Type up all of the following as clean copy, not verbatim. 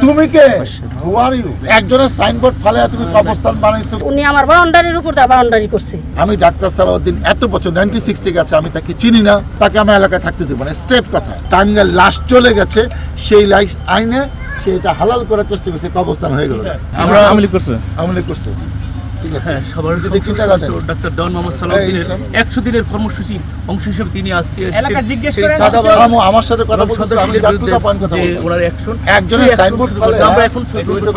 তুমি কে? হু are you? একজনের signboard ফালে তুমি কবরস্থান বানাইছো। উনি আমার বাউন্ডারির উপর দা বাউন্ডারি করছে। আমি ডাক্তার সালাউদ্দিন এত বছর 96 থেকে আছে, আমি তাকে চিনি না, তাকে আমি এলাকায় থাকতে দেবো না। স্ট্রেট কথা। টাঙ্গাইল লাশ চলে গেছে, সেই লাশ আইনে সেটা হালাল করার চেষ্টা করছে, কবরস্থান হয়ে গেল। আমরা আমলি করছে ঠিক আছে। হ্যাঁ, সবার ডাক্তার ডন মোহাম্মদ সালাউদ্দিনের 100 দিনের কর্মসূচির অংশ হিসেবে তিনি আজকে আমার সাথে কথা বলতে আমি জাতীয় পয়েন্ট কথা বলছি। ওনার অ্যাকশন একজনের সাইনবোর্ড ফেলে আমরা এখন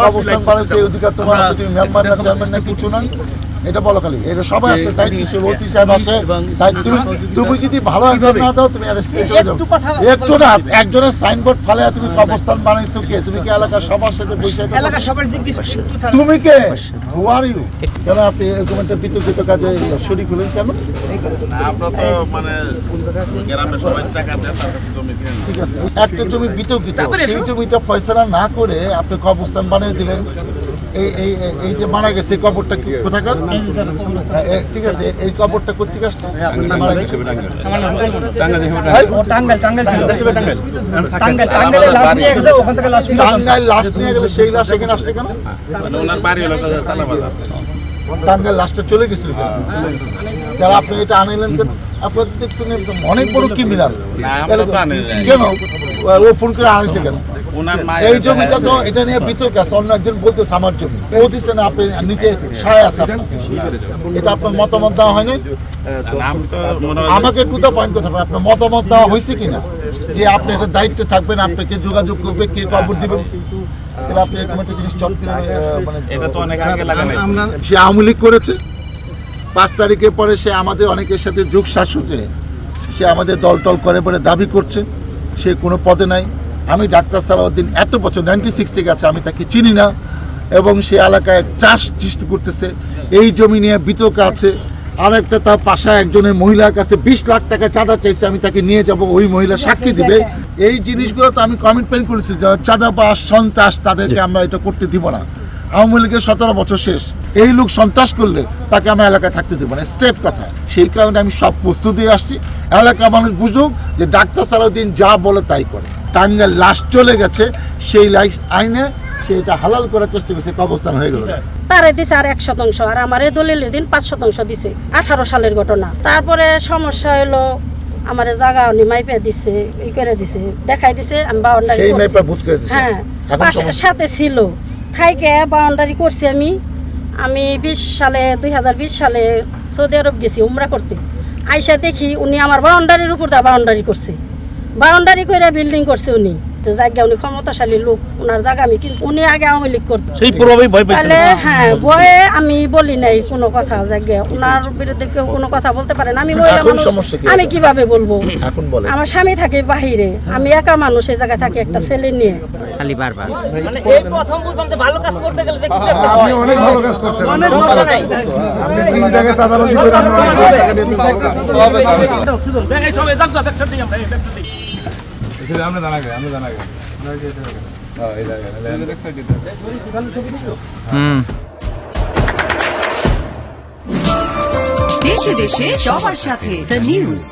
কবরস্থান বানাইছে, এই অধিকার তোমার আছে, তুমি মেম্বার না চেয়ারম্যান না কিছু না, এটা বলো খালি। এটা সবাই আসলে দায়িত্বশীল ওসি সাহেব আছে। তুমি যদি ভালো একজন না দাও, তুমি অ্যারেস্ট করে চলে যাও। একটু না, একজনের সাইনবোর্ড ফেলে তুমি কবরস্থান বানাইছো কে? তুমি কি এলাকার সবার সাথে বসে এলাকার সবার জিজ্ঞেস তুমি কে? হু আর ইউ? কেন আপনি এরকম একটা বিতর্কিত কাজে শরীক হলেন কেন? আমরা তো মানে গ্রামে সবাই টাকা দেয়, তার কাছে জমি কিনে ঠিক আছে, একটা জমি বিতর্কিত, সেই জমিটা ফয়সালা না করে আপনি কবরস্থান বানিয়ে দিলেন। এই যে মারা গেছে, এই কবরটা কোথাকার? ঠিক আছে, এই কবরটা কোথেকে আসছে? টাঙ্গাইল লাশ নিয়ে গেলে সেই লাশ এখানে আসছে কেন? মানে ওনার বাড়ি হলো সালাবাজার। টাঙ্গাইল লাশটা চলে গেছিল কেন? যারা আপনি এটা আনিলেন কেন? আপনার দেখছেন অনেক বড় ক্রিমিনাল। কেন ও ফোন করে আনিছে কেন? এই জমিটা তো এটা নিয়ে বিতর্ক আছে, অন্য একজন বলতেছে আমার জমি, ও দিচ্ছে না, আপনি নিচে সায় আছে, এটা আপনার মতামত দেওয়া হয়নি। আমাকে টুটা পয়েন্ট কথা, আপনার মতামত দেওয়া হয়েছে কিনা যে আপনি এটা দায়িত্বে থাকবেন, আপনাকে যোগাযোগ করবে, কে কবর দিবেন? আপনি এরকম একটা জিনিস চল মানে এটা তো অনেক আগে লাগানো সে আওয়ামী লীগ করেছে। 5 তারিখের পরে সে আমাদের অনেকের সাথে যোগ শাসকে সে আমাদের দল করে বলে দাবি করছে, সে কোনো পদে নাই। আমি ডাক্তার সালাউদ্দিন এত বছর 96 থেকে আছে, আমি তাকে চিনি না, এবং সে এলাকায় চাষ সৃষ্টি করতেছে। এই জমি নিয়ে বিতর্ক আছে। আরেকটা তার পাশা একজনের মহিলার কাছে 20 লাখ টাকা চাঁদা চাইছে, আমি তাকে নিয়ে যাব, ওই মহিলা সাক্ষী দিবে। এই জিনিসগুলো তো আমি কমিটমেন্ট করেছি, চাঁদাবাজ সন্ত্রাস তাদেরকে আমরা এটা করতে দিব না। আওয়ামী লীগের 17 বছর শেষ, এই লোক সন্ত্রাস করলে তাকে আমি এলাকায় থাকতে দেবো না। স্ট্রেট কথা। সেই কারণে আমি সব প্রস্তুতি দিয়ে আসছি, এলাকা মানুষ বুঝুক যে ডাক্তার সালাউদ্দিন যা বলে তাই করে। টাঙ্গাইল লাশ চলে গেছে, সেই লাশ আইনে সেটা হালাল করার চেষ্টা করছে, কবরস্থান হয়ে গেল। তারে দিছে আর 1% আর আমার এই দলিলের দিন 5% দিছে। 18 সালের ঘটনা। তারপরে সমস্যা হলো আমার জায়গা উনি মাইপে দিছে, ই করে দিছে, দেখাই দিছে, আমি বাউন্ডারি সেই মাইপে বুঝ করে দিছে। হ্যাঁ, পাশের সাথে ছিল, থাইকে বাউন্ডারি করছি। আমি 2020 সালে সৌদি আরব গেছি উমরা করতে। আইসা দেখি উনি আমার বাউন্ডারির উপর দা বাউন্ডারি করছে। বাউন্ডারি করে বিল্ডিং করছে উনি। জায়গা উনি ক্ষমতাশালী লোক, ওনার জায়গা আমি কিনছি। উনি আগে আওয়ামী লীগ করতেন, সেই পূর্বভাবে ভয় পাইছেন। হ্যাঁ, ভয়ে আমি বলি নাই কোনো কথা। জায়গা ওনার বিরুদ্ধে কেউ কোনো কথা বলতে পারেন, আমি আমি কিভাবে বলবো? আমার স্বামী থাকে বাহিরে, আমি একা মানুষ, এই জায়গায় থাকি একটা ছেলে নিয়ে। খালি বারবার মানে এই প্রথম বুঝলাম যে ভালো কাজ করতে গেলে দেখি আপনি অনেক ভালো কাজ করছেন, অনেক সমস্যা নাই। আপনি 3 জায়গায় চাঁদাবাজি করে আমরা দেশে দেশে সবার সাথে দ্য নিউজ।